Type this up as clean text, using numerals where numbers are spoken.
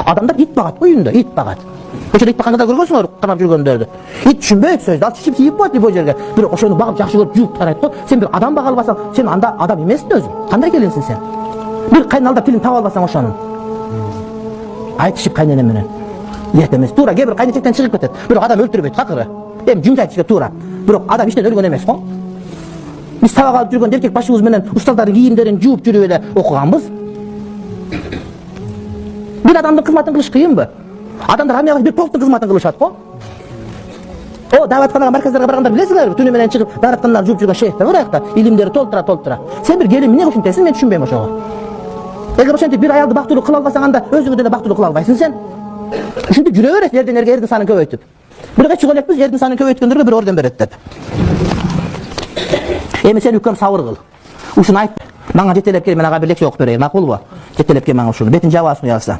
Adamlar it bagat oyunda, it bagat. Koşada it bakanda da görgönsüңөр, karap жүргөндөрдü. It түшүнбөйт сөздү, ал чичип ийип коет бу жерге. Бир ошону багып жакшы көрүп жууп тарайт го. Сен бир адам бага албасаң, сен анда адам эмессиң өзүң. Кандай келинсиң сен? Бир кайналда тилин таап албасаң ошонун. Айтышып кайнене менен. Нет эмес, туура кээ бир кайнечектен чыгып кетет. Бирок адам өлтүрбөйт, акыры. Эми жумуш айтышка туура. Бирок адам иштен өлгөн эмес го. Биз сабак алып жүргөн эркек башыбыз менен устаздардын кийимдерин жууп жүрүп эле окуганбыз. Бир адамдын кызматын кылыш кыйынбы? Адамдар амияга бир полктун кызматын кылышат го. О, дааратканага, марказдарга баргандар билесиңерби? Түнү менен чыгып даараткандар жууп жүргөн шейхтер бар аякта, илимдери толтура. Сен бир келин эмне ушинтесиң, мен түшүнбөйм ошого. Эгер ошентип бир аялды бактылуу кыла албасаң, анда өзүңдү деле бактылуу кыла албайсың сен. Ушинтип жүрө бересиң, эрден эрге эрдин санын көбөйтүп. Бирок эч элекпиз, эрдин санын көбөйткөндөргө бир орден берет деп. Эми сен үкөм сабыр кыл. Ушуну айт. Мага жетелеп кел, мен ага бир лекция окуп берейин, макулбу? Жетелеп кел мага ушуну. Бетин жабасың уялса.